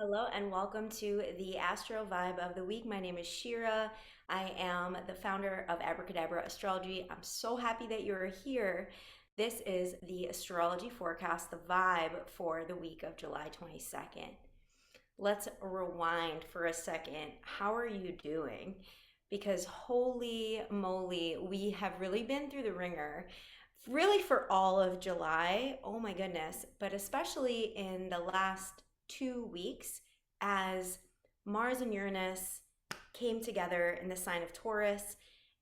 Hello and welcome to the Astro Vibe of the Week. My name is Shira. I am the founder of Abracadabra Astrology. I'm so happy that you're here. This is the astrology forecast, the vibe for the week of July 22nd. Let's rewind for a second. How are you doing? Because holy moly, we have really been through the ringer, really for all of July. Oh my goodness. But especially in the last 2 weeks, as Mars and Uranus came together in the sign of Taurus,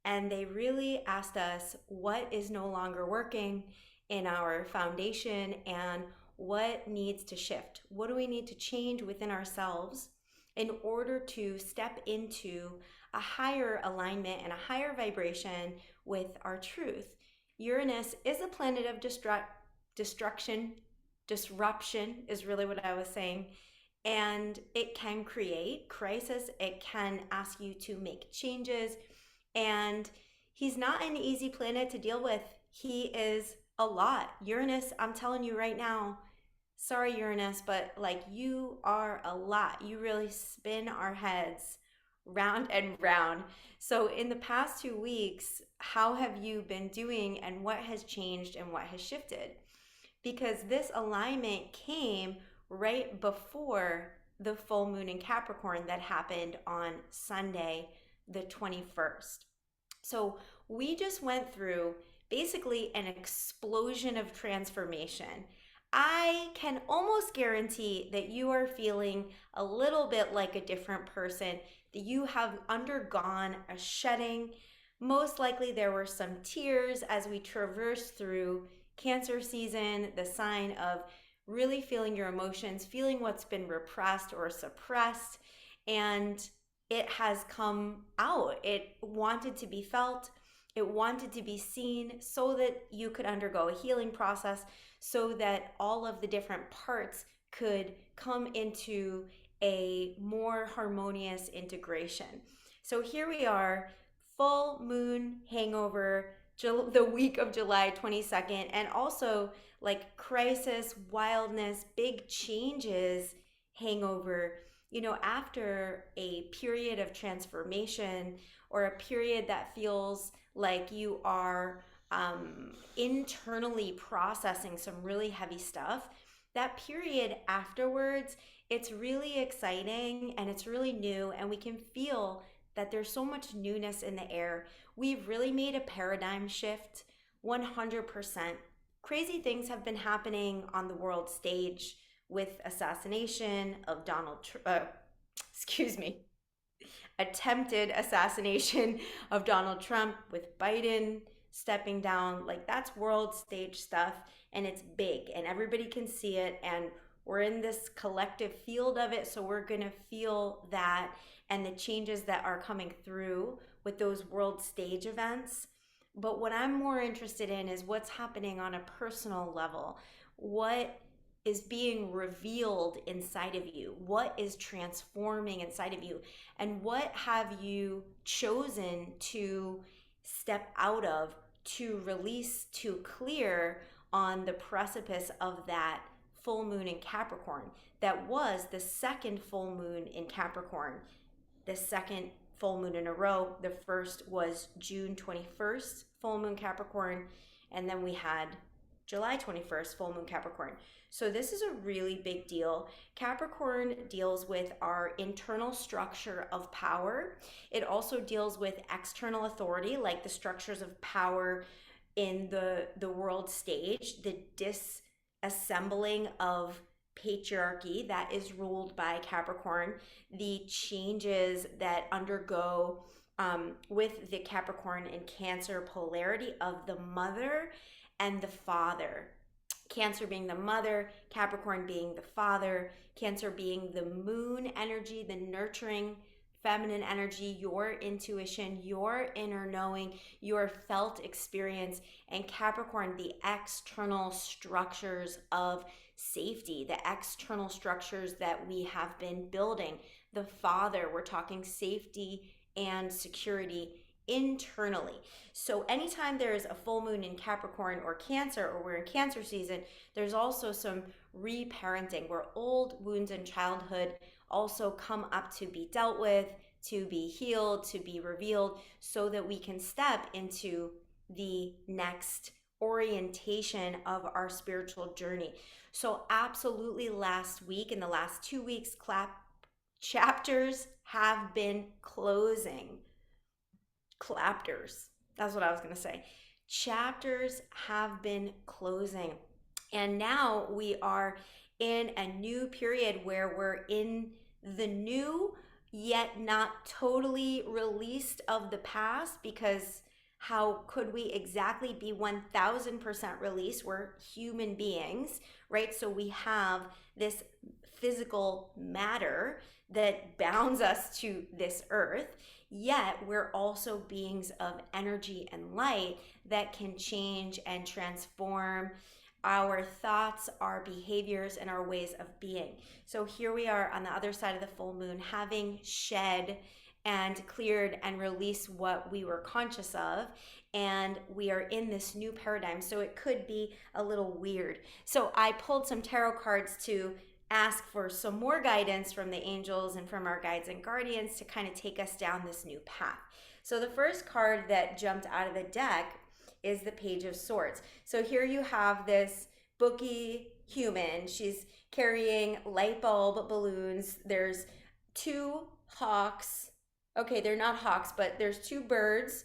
and they really asked us what is no longer working in our foundation and what needs to shift. What do we need to change within ourselves in order to step into a higher alignment and a higher vibration with our truth? Uranus is a planet of destruction, disruption is really what I was saying. And it can create crisis, it can ask you to make changes. And he's not an easy planet to deal with. He is a lot. Uranus, I'm telling you right now, sorry, Uranus, but like you are a lot. You really spin our heads round and round. So, in the past 2 weeks, how have you been doing and what has changed and what has shifted? Because this alignment came right before the full moon in Capricorn that happened on Sunday, the 21st. So we just went through basically an explosion of transformation. I can almost guarantee that you are feeling a little bit like a different person, that you have undergone a shedding. Most likely, there were some tears as we traversed through Cancer season, the sign of really feeling your emotions, feeling what's been repressed or suppressed, and it has come out. It wanted to be felt, it wanted to be seen so that you could undergo a healing process, so that all of the different parts could come into a more harmonious integration. So here we are, full moon hangover, the week of July 22nd, and also like crisis, wildness, big changes hangover, after a period of transformation or a period that feels like you are internally processing some really heavy stuff. That period afterwards, it's really exciting and it's really new, and we can feel that there's so much newness in the air. We've really made a paradigm shift 100%. Crazy things have been happening on the world stage with assassination of excuse me, attempted assassination of Donald Trump, with Biden stepping down. Like, that's world stage stuff, and it's big and everybody can see it, and we're in this collective field of it, so we're going to feel that and the changes that are coming through with those world stage events. But what I'm more interested in is what's happening on a personal level. What is being revealed inside of you? What is transforming inside of you? And what have you chosen to step out of, to release, to clear on the precipice of that full moon in Capricorn? That was the second full moon in Capricorn, the second full moon in a row. The first was June 21st, full moon Capricorn, and then we had July 21st, full moon Capricorn. So this is a really big deal. Capricorn deals with our internal structure of power. It also deals with external authority, like the structures of power in the world stage, the disassembling of patriarchy that is ruled by Capricorn, the changes that undergo with the Capricorn and Cancer polarity of the mother and the father. Cancer being the mother, Capricorn being the father, Cancer being the moon energy, the nurturing feminine energy, your intuition, your inner knowing, your felt experience, and Capricorn, the external structures of safety, the external structures that we have been building. The father, we're talking safety and security internally. So anytime there is a full moon in Capricorn or Cancer, or we're in Cancer season, there's also some reparenting where old wounds in childhood also come up to be dealt with, to be healed, to be revealed, so that we can step into the next orientation of our spiritual journey. So absolutely, last week, in the last 2 weeks, chapters have been closing. Clapters. That's what I was going to say. Chapters have been closing. And now we are in a new period where we're in the new, yet not totally released of the past, because how could we exactly be 1000% released? We're human beings, right? So we have this physical matter that bounds us to this earth, yet we're also beings of energy and light that can change and transform our thoughts, our behaviors, and our ways of being. So here we are on the other side of the full moon, having shed and cleared and released what we were conscious of, and we are in this new paradigm. So it could be a little weird. So I pulled some tarot cards to ask for some more guidance from the angels and from our guides and guardians to kind of take us down this new path. So the first card that jumped out of the deck is the Page of Swords. So here you have this booky human. She's carrying light bulb balloons. There's two hawks. Okay, they're not hawks, but there's two birds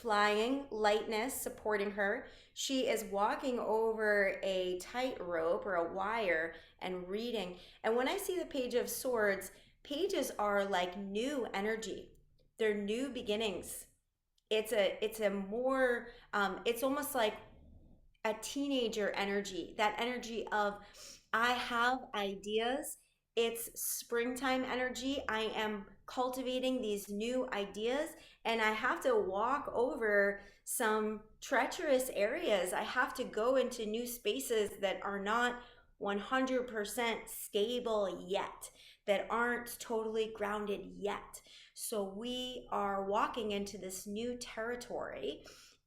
flying, lightness supporting her. She is walking over a tightrope or a wire and reading. And when I see the Page of Swords, pages are like new energy. They're new beginnings. It's a more, it's almost like a teenager energy, that energy of, I have ideas. It's springtime energy. I am cultivating these new ideas, and I have to walk over some treacherous areas. I have to go into new spaces that are not 100% stable yet, that aren't totally grounded yet. So we are walking into this new territory,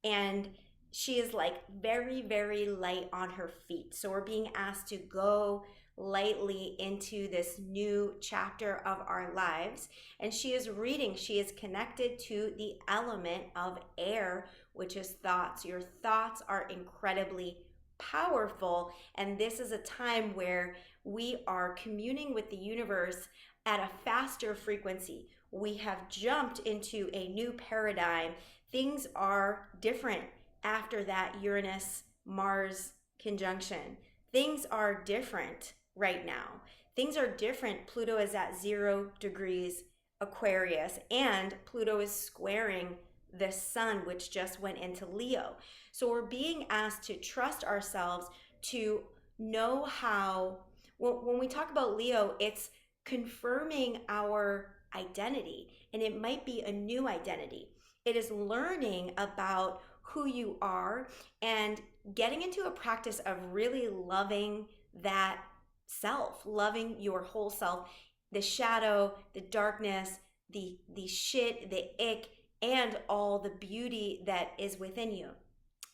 and she is like very, very light on her feet. So we're being asked to go lightly into this new chapter of our lives. And she is reading, she is connected to the element of air, which is thoughts. Your thoughts are incredibly powerful. And this is a time where we are communing with the universe at a faster frequency. We have jumped into a new paradigm. Things are different after that Uranus-Mars conjunction. Things are different right now. Things are different. Pluto is at 0 degrees Aquarius, and Pluto is squaring the sun, which just went into Leo. So we're being asked to trust ourselves, to know how, when we talk about Leo, it's confirming our identity, and it might be a new identity. It is learning about who you are and getting into a practice of really loving that self, loving your whole self, the shadow, the darkness, the shit, the ick, and all the beauty that is within you.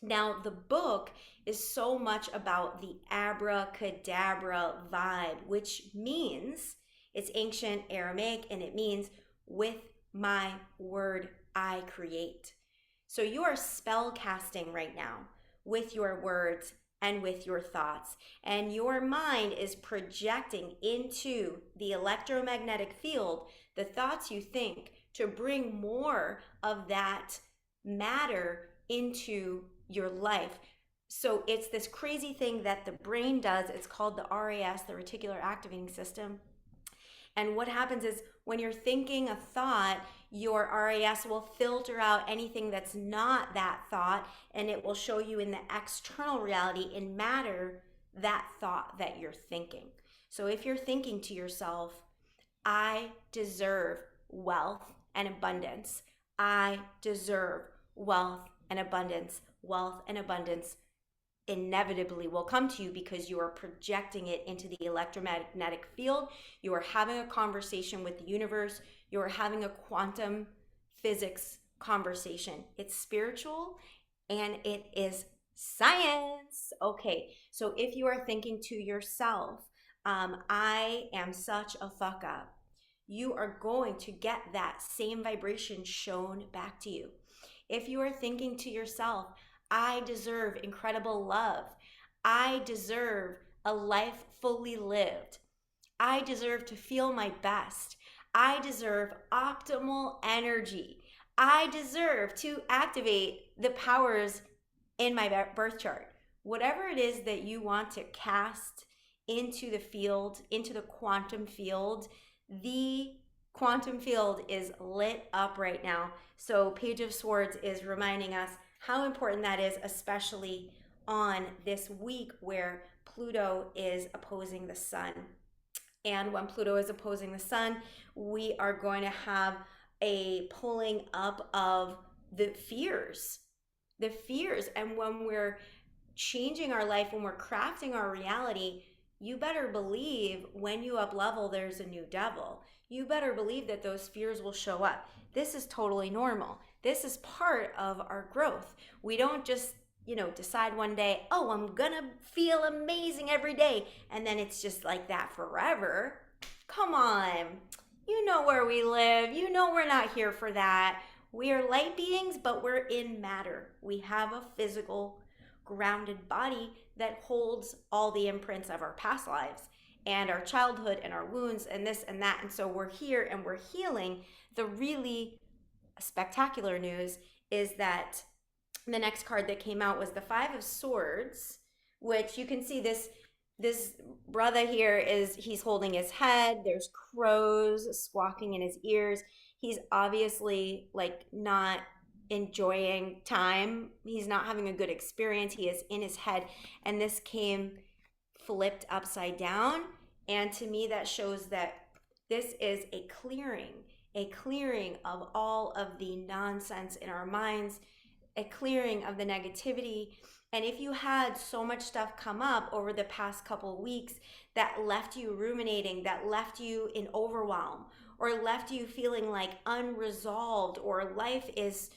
Now, the book is so much about the abracadabra vibe, which means, it's ancient Aramaic, and it means, with my word I create. So you are spell casting right now with your words and with your thoughts. And your mind is projecting into the electromagnetic field the thoughts you think, to bring more of that matter into your life. So it's this crazy thing that the brain does. It's called the RAS, the reticular activating system. And what happens is, when you're thinking a thought, your RAS will filter out anything that's not that thought, and it will show you in the external reality, in matter, that thought that you're thinking. So if you're thinking to yourself, I deserve wealth and abundance, I deserve wealth and abundance, wealth and abundance inevitably will come to you, because you are projecting it into the electromagnetic field. You are having a conversation with the universe. You are having a quantum physics conversation. It's spiritual and it is science. Okay, so if you are thinking to yourself, I am such a fuck up, you are going to get that same vibration shown back to you. If you are thinking to yourself, I deserve incredible love, I deserve a life fully lived, I deserve to feel my best, I deserve optimal energy, I deserve to activate the powers in my birth chart. Whatever it is that you want to cast into the field, into the quantum field is lit up right now. So Page of Swords is reminding us how important that is, especially on this week where Pluto is opposing the sun. And when Pluto is opposing the sun, we are going to have a pulling up of the fears. And when we're changing our life, when we're crafting our reality, you better believe when you up level, there's a new devil. You better believe that those fears will show up. This is totally normal. This is part of our growth. We don't just, decide one day, oh, I'm gonna feel amazing every day, and then it's just like that forever. Come on. You know where we live. You know we're not here for that. We are light beings, but we're in matter. We have a physical, grounded body that holds all the imprints of our past lives and our childhood and our wounds and this and that. And so we're here and we're healing. The really spectacular news is that the next card that came out was the Five of Swords, which you can see this brother here he's holding his head. There's crows squawking in his ears. He's obviously not enjoying time. He's not having a good experience. He is in his head. And this came flipped upside down. And to me, that shows that this is a clearing of all of the nonsense in our minds, a clearing of the negativity. And if you had so much stuff come up over the past couple of weeks that left you ruminating, that left you in overwhelm, or left you feeling like unresolved, or life is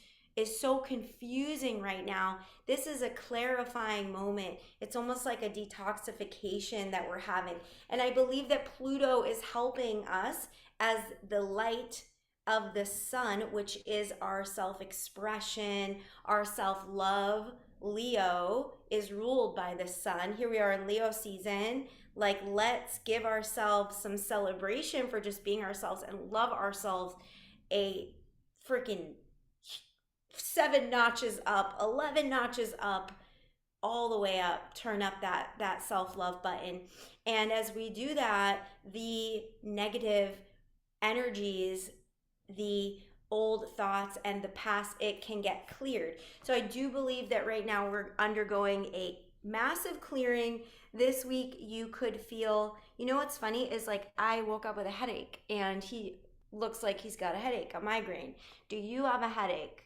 so confusing right now, this is a clarifying moment. It's almost like a detoxification that we're having. And I believe that Pluto is helping us as the light of the sun, which is our self-expression, our self-love. Leo is ruled by the sun. Here we are in Leo season. Let's give ourselves some celebration for just being ourselves and love ourselves a freaking 7 notches up, 11 notches up, all the way up. Turn up that self-love button. And as we do that, the negative energies, the old thoughts and the past, it can get cleared. So I do believe that right now we're undergoing a massive clearing. This week you could feel, what's funny is I woke up with a headache and he looks like he's got a headache, a migraine. Do you have a headache?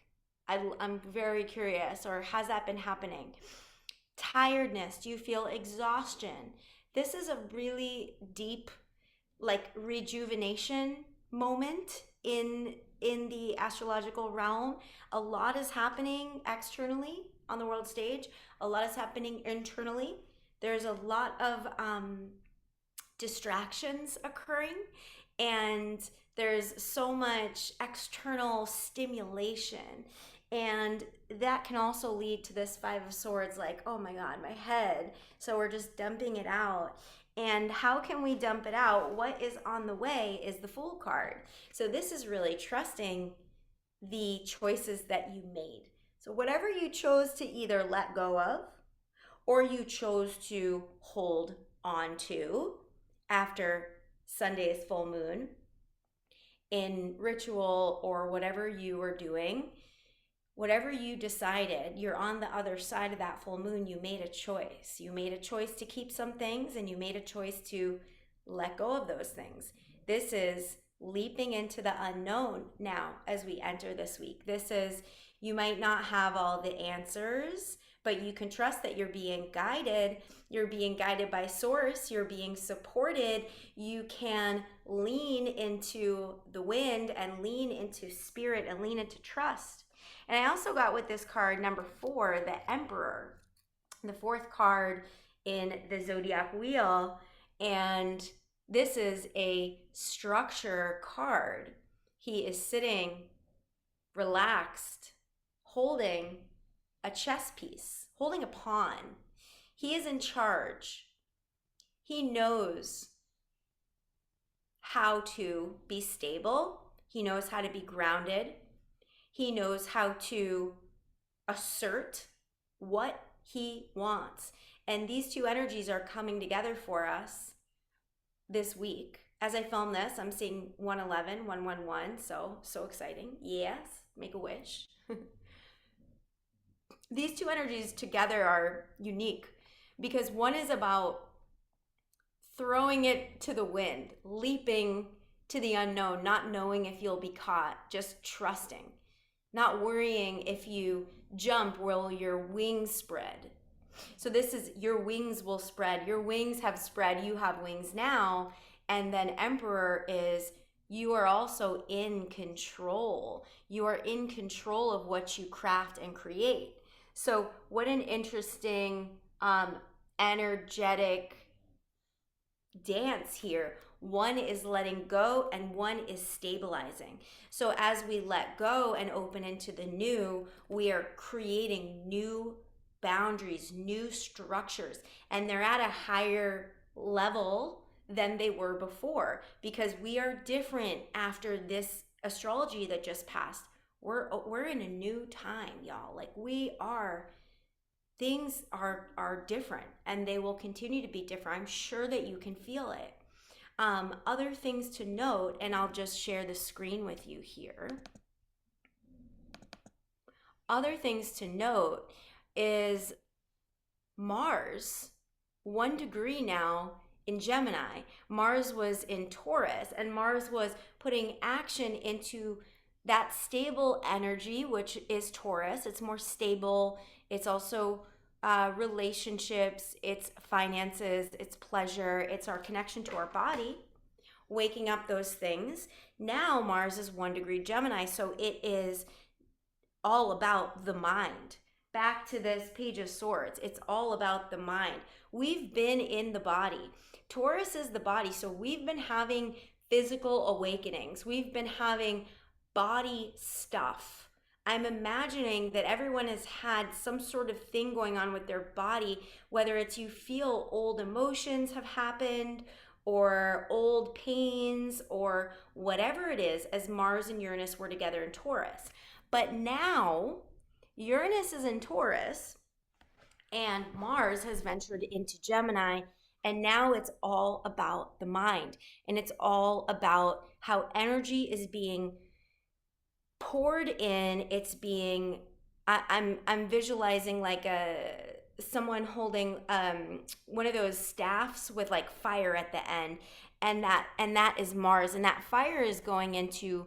I'm very curious. Or has that been happening? Tiredness. Do you feel exhaustion? This is a really deep rejuvenation moment in the astrological realm. A lot is happening externally on the world stage. A lot is happening internally. There's a lot of distractions occurring, and there's so much external stimulation. And that can also lead to this Five of Swords, oh my God, my head. So we're just dumping it out. And how can we dump it out? What is on the way is the Fool card. So this is really trusting the choices that you made. So whatever you chose to either let go of or you chose to hold on to after Sunday's full moon in ritual or whatever you were doing, whatever you decided, you're on the other side of that full moon. You made a choice. You made a choice to keep some things and you made a choice to let go of those things. This is leaping into the unknown now as we enter this week. This is, you might not have all the answers, but you can trust that you're being guided. You're being guided by source. You're being supported. You can lean into the wind and lean into spirit and lean into trust. And I also got with this card, number 4, the Emperor, the 4th card in the zodiac wheel. And this is a structure card. He is sitting relaxed, holding a chess piece, holding a pawn. He is in charge. He knows how to be stable. He knows how to be grounded. He knows how to assert what he wants. And these two energies are coming together for us this week. As I film this, I'm seeing 111, 111, so exciting. Yes, make a wish. These two energies together are unique because one is about throwing it to the wind, leaping to the unknown, not knowing if you'll be caught, just trusting, not worrying if you jump, will your wings spread? So this is your wings will spread. Your wings have spread. You have wings now. And then Emperor is you are also in control. You are in control of what you craft and create. So what an interesting, energetic dance here. One is letting go and one is stabilizing. So as we let go and open into the new, we are creating new boundaries, new structures, and they're at a higher level than they were before because we are different after this astrology that just passed. We're in a new time, y'all. Like we are, things are different and they will continue to be different. I'm sure that you can feel it. Other things to note, and I'll just share the screen with you here. Other things to note is Mars, 1 degree now in Gemini. Mars was in Taurus, and Mars was putting action into that stable energy, which is Taurus. It's more stable. It's also relationships, it's finances, it's pleasure, it's our connection to our body, waking up those things. Now Mars is 1 degree Gemini, so it is all about the mind. Back to this Page of Swords, it's all about the mind. We've been in the body. Taurus is the body, so we've been having physical awakenings. We've been having body stuff. I'm imagining that everyone has had some sort of thing going on with their body, whether it's you feel old emotions have happened or old pains or whatever it is, as Mars and Uranus were together in Taurus. But now Uranus is in Taurus and Mars has ventured into Gemini, and now it's all about the mind, and it's all about how energy is being poured in. It's being I'm visualizing like someone holding one of those staffs with like fire at the end, and that is Mars, and that fire is going into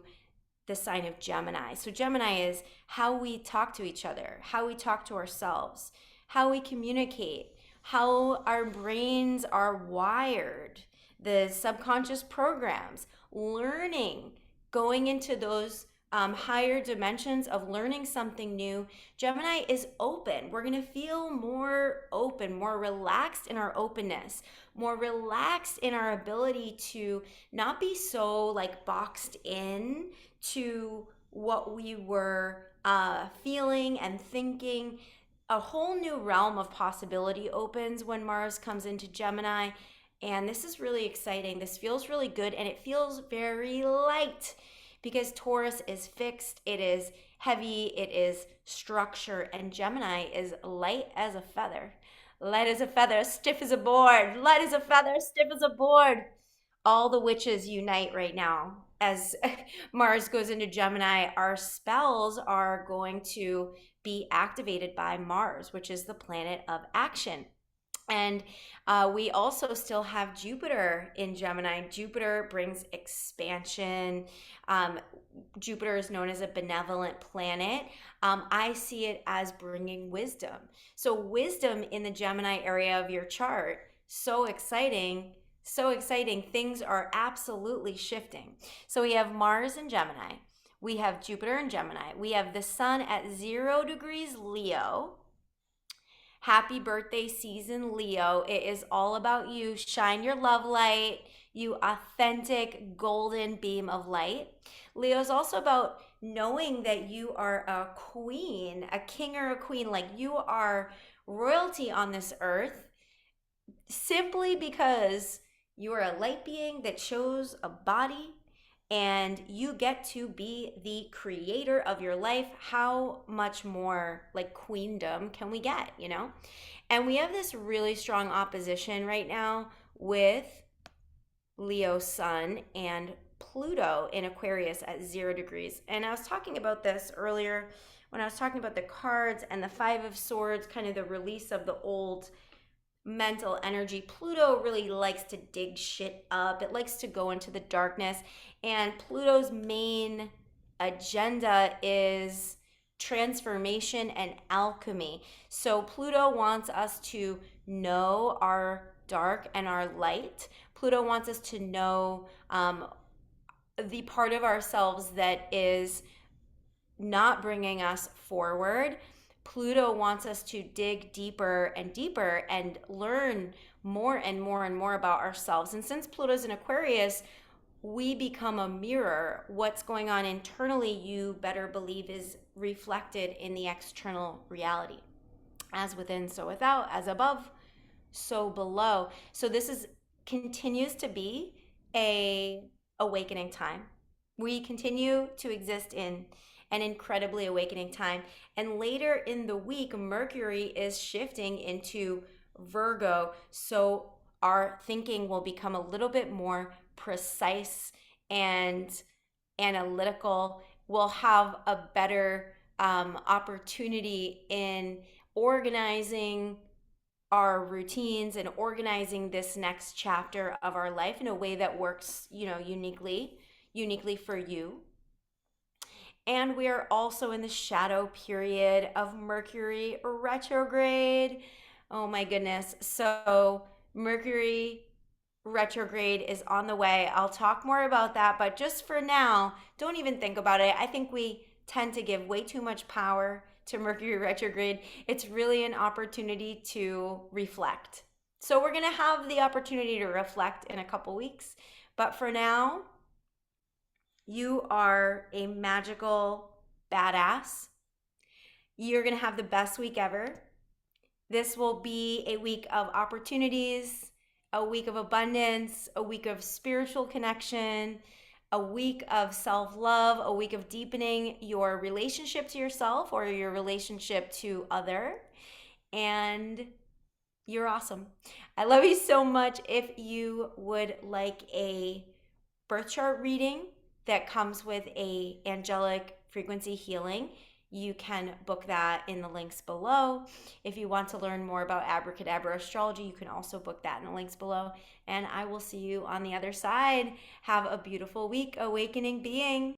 the sign of Gemini. So Gemini is how we talk to each other, how we talk to ourselves, how we communicate, how our brains are wired, the subconscious programs, learning, going into those higher dimensions of learning something new. Gemini is open. We're going to feel more open, more relaxed in our openness, more relaxed in our ability to not be so like boxed in to what we were feeling and thinking. A whole new realm of possibility opens when Mars comes into Gemini. And this is really exciting. This feels really good, and it feels very light because Taurus is fixed, it is heavy, it is structure, and Gemini is light as a feather. Light as a feather, stiff as a board. Light as a feather, stiff as a board. All the witches unite right now. As Mars goes into Gemini, our spells are going to be activated by Mars, which is the planet of action. And we also still have Jupiter in Gemini. Jupiter brings expansion. Jupiter is known as a benevolent planet. I see it as bringing wisdom. So wisdom in the Gemini area of your chart, so exciting. So exciting. Things are absolutely shifting. So we have Mars in Gemini. We have Jupiter in Gemini. We have the sun at 0 degrees Leo. Happy birthday season, Leo. It is all about you. Shine your love light, you authentic golden beam of light. Leo is also about knowing that you are a queen, a king or a queen, like you are royalty on this earth simply because you are a light being that chose a body and you get to be the creator of your life. How much more like queendom can we get, you know? And we have this really strong opposition right now with Leo sun and Pluto in Aquarius at 0 degrees. And I was talking about this earlier when I was talking about the cards and the Five of Swords, kind of the release of the old mental energy. Pluto really likes to dig shit up. It likes to go into the darkness. And Pluto's main agenda is transformation and alchemy. So Pluto wants us to know our dark and our light. Pluto wants us to know the part of ourselves that is not bringing us forward. Pluto wants us to dig deeper and deeper and learn more and more and more about ourselves. And since Pluto's in Aquarius, we become a mirror. What's going on internally, you better believe, is reflected in the external reality. As within, so without, as above, so below. So this is continues to be a awakening time. We continue to exist in an incredibly awakening time. And later in the week, Mercury is shifting into Virgo. So our thinking will become a little bit more precise and analytical. We'll have a better opportunity in organizing our routines and organizing this next chapter of our life in a way that works, you know, uniquely for you. And we are also in the shadow period of Mercury retrograde. Oh my goodness. So Mercury retrograde is on the way. I'll talk more about that, but just for now, don't even think about it. I think we tend to give way too much power to Mercury retrograde. It's really an opportunity to reflect. So we're going to have the opportunity to reflect in a couple weeks, but for now, you are a magical badass. You're going to have the best week ever. This will be a week of opportunities, a week of abundance, a week of spiritual connection, a week of self-love, a week of deepening your relationship to yourself or your relationship to other. And you're awesome. I love you so much. If you would like a birth chart reading that comes with a angelic frequency healing, you can book that in the links below. If you want to learn more about abracadabra astrology, you can also book that in the links below. And I will see you on the other side. Have a beautiful week, awakening being.